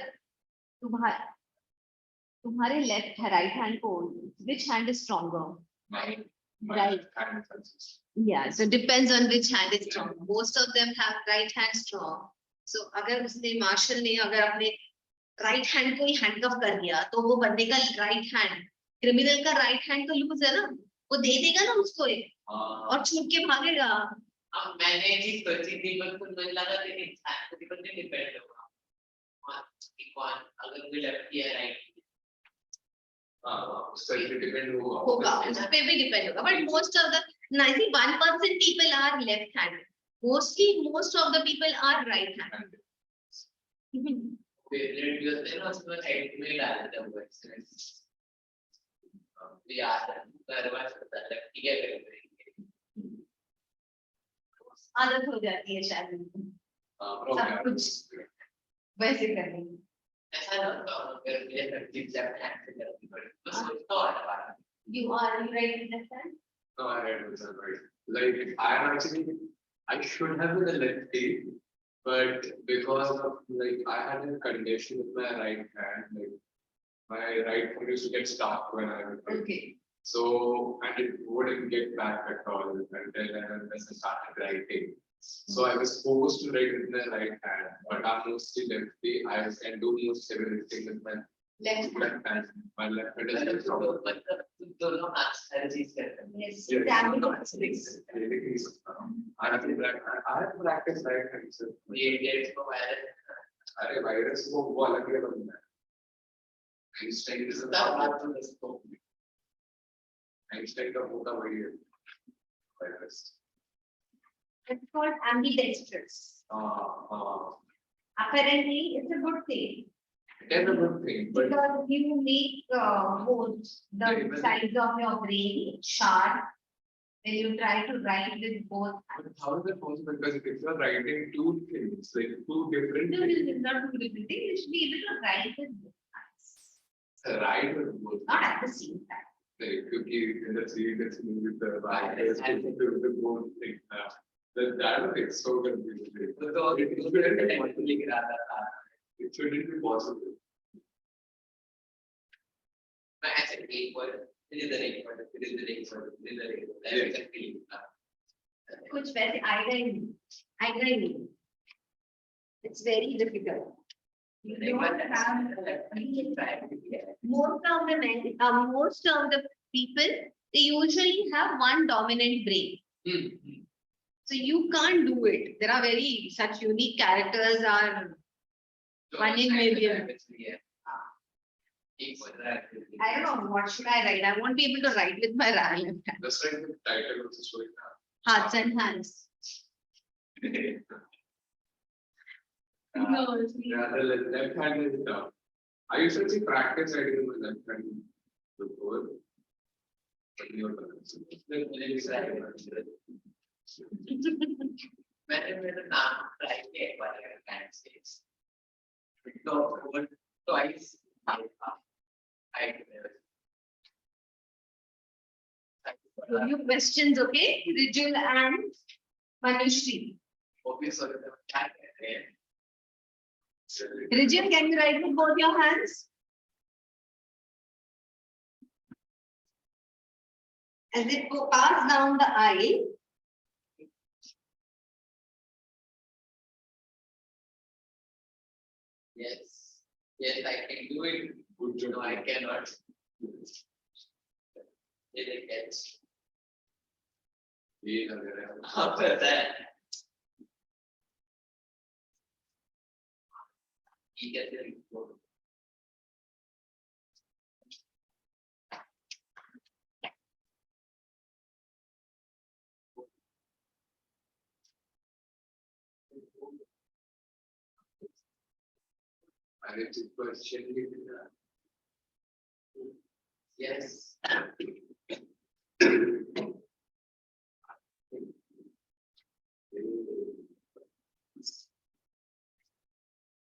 तुम्हारे left है right hand को, which hand is stronger? My Right. hand. Yeah, so depends on which hand is strong. Most of them have right hand strong. So अगर उसने marshal ने अगर अपने right hand को ही handcuff कर दिया, तो वो बंदे का right hand, criminal का right hand तो loose है ना, वो दे देगा ना उसको और छूट के भागेगा. अब मैंने एक सोची थी पर मुझे लगा कि इंसान के ऊपर नहीं डिपेंड होगा कौन अगर कोई लड़की है राइट उससे डिपेंड होगा. होगा उस पे भी डिपेंड होगा. But most of the 91% people are left handed. Most of the people are right handed. Favourite जो है ना उसमें साइड में डाल देता हूँ एक्सेलेंस यार करवा सकता है ठीक है आदत हो जाती है शायद सब कुछ वैसे करने की. ऐसा ना होता अगर मेरे प्रैक्टिस लेफ्ट हैंड से करती पड़े बस सोचता हूँ You are right in left hand? No, I read it right. Like I am actually, I should have been a lefty, but because of like I had a condition with my right hand, like my right hand used to get stuck when I would play. Okay. So and it wouldn't get back at all until I started writing. So I was forced to write with my right hand, but I'm mostly lefty. I can do most everything with my Left hand. left hand. My left hand is मतलब left hand. मतलब दोनों हाथ हर चीज करते हैं Yes. Yes. Damn दोनों it. हाथ से लिखते हैं I have to practice right hand, sir. ये डेट्स को वायरल अरे वायरस को वो अलग ही बनना है. Einstein is इसका बात तो इसको Einstein का होता वही है. Virus. It's called ambidextrous. Apparently, it's a good thing. It is a good thing, but Because you make both Very the well. sides of your brain sharp when you try to write with both hands. how is it possible? Because if you are writing two things, like two different No, things, this is not two different things. You should be able to write with both hands, write with both. not at the same time. Like, क्योंकि in the series it's with the Virus virus, and- with the both thing. That is so confusing. तो दूसरे time लिख रहा था It shouldn't be possible. मैं ऐसे एक word फिर इधर एक वर्ड फिर इधर एक वर्ड फिर इधर एक वर्ड ऐसे करके लिखता कुछ वैसे आएगा ही नहीं. It's very difficult. You don't have most of the people, they usually have one dominant brain. So you can't do it. There are very such unique characters are one in million. I don't know, what should I write? I won't be able to write with my right hand. Just like the title of the story. Hearts and hands. No, it's Yeah, the left hand is down. I usually practice writing with left hand before. But you are मैंने मेरा नाम try किया एक बार time से तो twice I So you questions, okay? Rijul and Manushri. obviously क्या कहते हैं Rijul, can you write with both your hands? As it go pass down the aisle, yes I can do it good job. no I cannot it gets ये लग रहा है. after that he gets it And it's a question. yes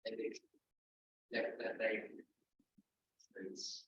and it left and right It's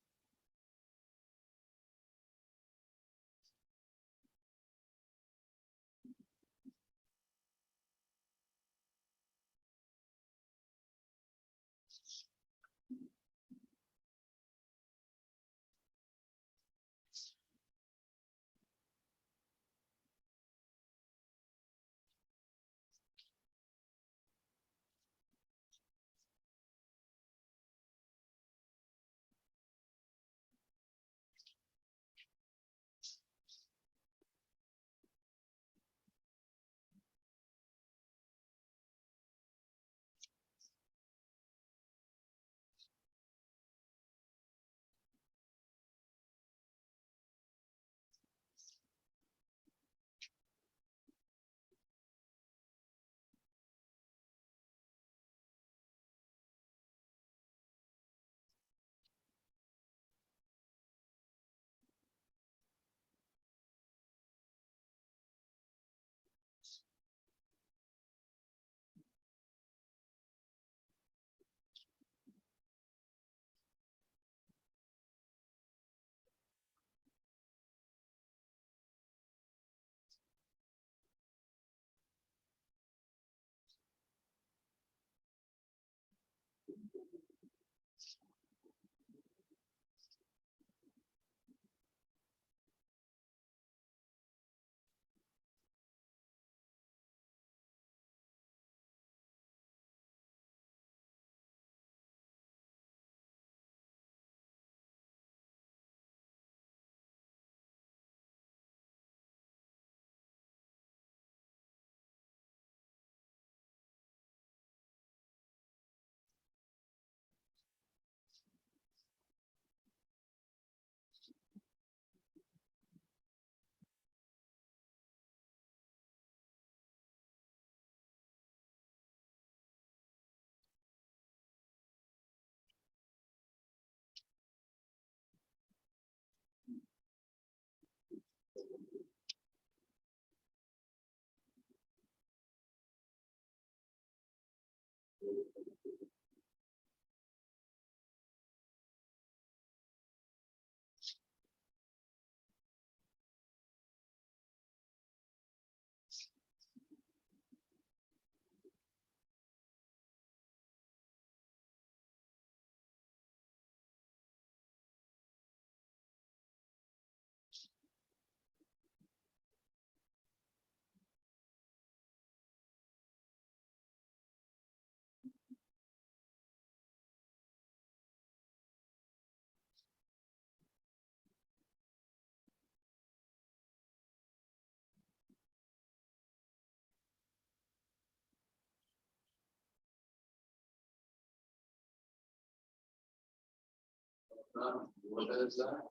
What is that?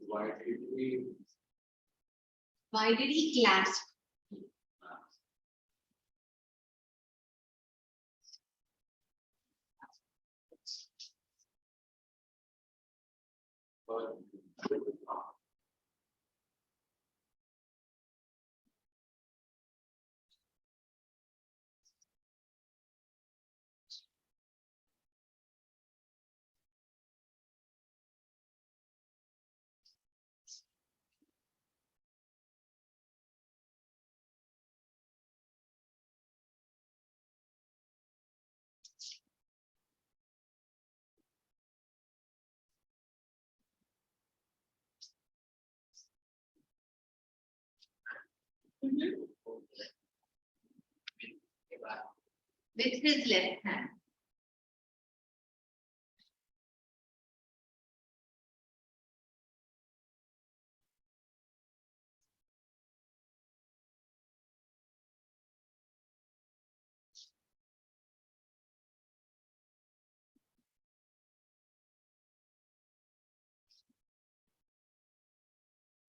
Why did we? Why did he clasp? Mhm. With his left hand.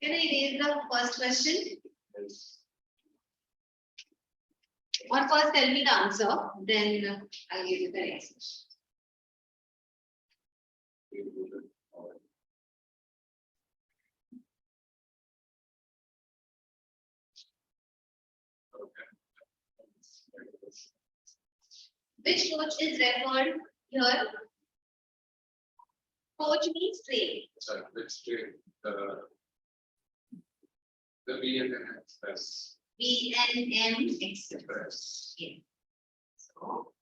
Can I raise the first question? Or first tell me the answer, then I'll give you the next question. Which coach is referred here? Coach means train. Sorry, which train? The VNN Express. VNM Express. Express. Okay. So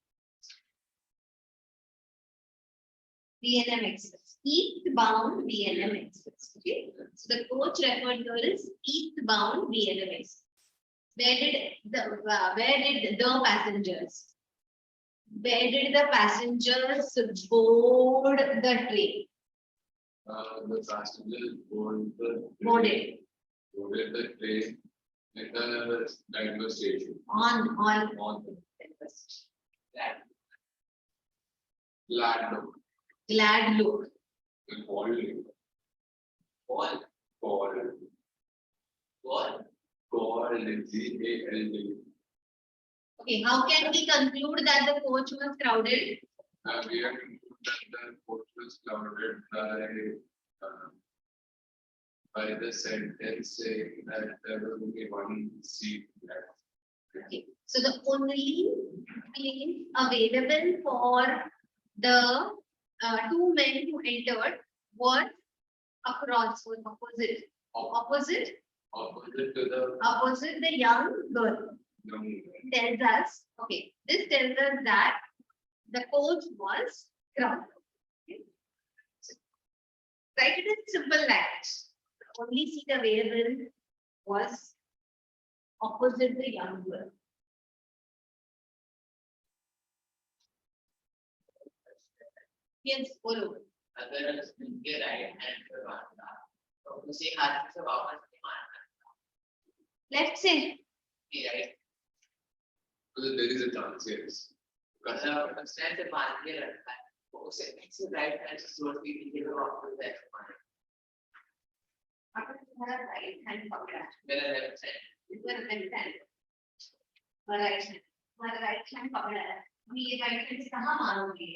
VNM Express. Eastbound VNM Express. Okay. So the coach referred here is eastbound VNM Express. Where did the passengers? Where did the passengers board the train? The passengers Boarded boarded the train at the railway station. on On That glad look. the called ball, GALD. Okay, how can we conclude that the coach was crowded? We have concluded that the coach was crowded by the sentence saying that there will only one seat left. Okay, so the only place available for the two men who entered was across, was opposite Opposite to the young girl. the Tells us, okay, this tells us that the coach was crowded. Okay. So, write it in simple language. The only seat available was opposite the young girl. Yes, follow. अगर उनके right hand पे मारना तो उसी हाथ से वापस नहीं मारना Let's say, right there is a chance, yes. मतलब स्टैंड से मार के रखता है तो उसे ऐसे राइट हैंड से जोड़ के पीछे को वापस बैठ मारना अगर तुम्हारा right hand पकड़ा है, मेरा लेफ्ट हैंड तुम्हारा left hand, और तुम्हारा right hand पकड़ा है, अभी ये right hand से कहाँ मारोगे?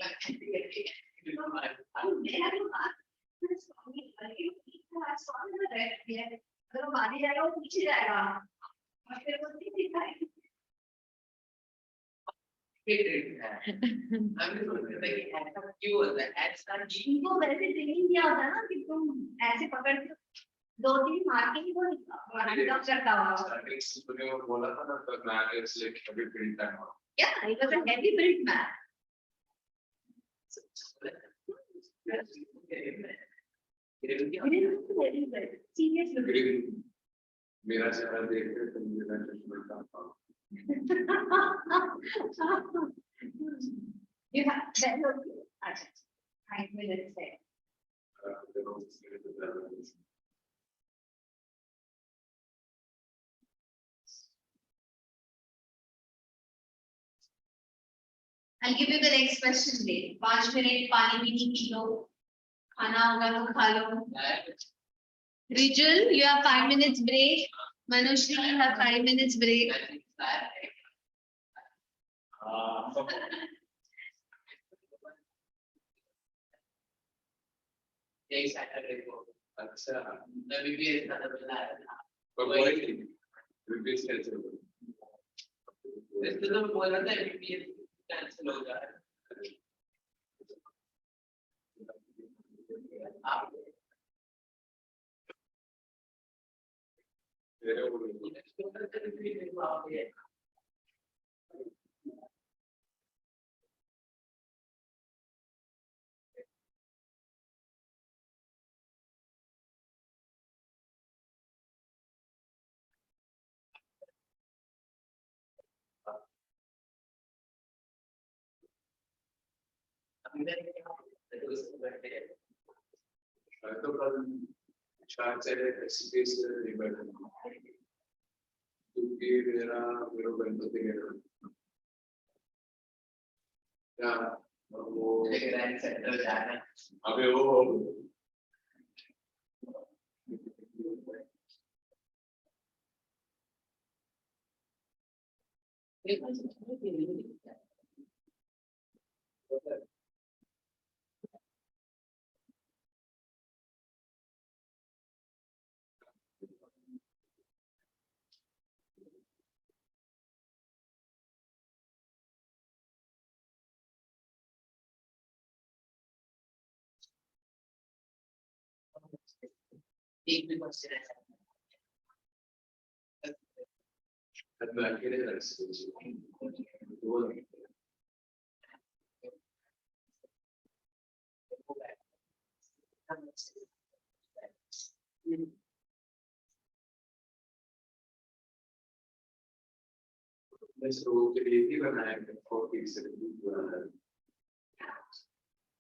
अभी मेरा जो हाथ, मैं स्वामी, अरे वो हाथ स्वामी में बैठ गया है, अगर वो आगे जाएगा, वो पीछे जाएगा, और फिर वो नहीं दिखाएगा। क्यों होता है ऐसा इनको वैसे ट्रेनिंग दिया होता है ना कि तुम ऐसे पकड़ के दो तीन मार के ही वो हैंडकफ करता होगा। Starting से वो बोला था ना the man is like heavy built and all. Yeah, he was a heavy built man. Very well. Seriously. Green. मेरा चेहरा देख के तुम मेरा चश्मा का You have that look. I will say. I'll give you the next question. 5 minute पानी भी नहीं पी लो, खाना होगा तो खा लो. Rijal, you have 5 minutes break. Manushree, you have 5 minutes break. यही सैटरडे को अच्छा तभी भी ऐसा बदला है पर वही रिपीट कैसे होगा इसलिए तो बोल रहा था बीपीए कैंसिल हो जा रहा है तेरे को मैं तो कल शायद से एक्सपीरियंस नहीं बैठा क्योंकि मेरे को गणपति गया क्या वो ग्रैंड सेंटर जा रहा है अबे वो एक भी क्वेश्चन है मैं अकेले रह सकता मैं रोज के लिए ही बनाया है 40 से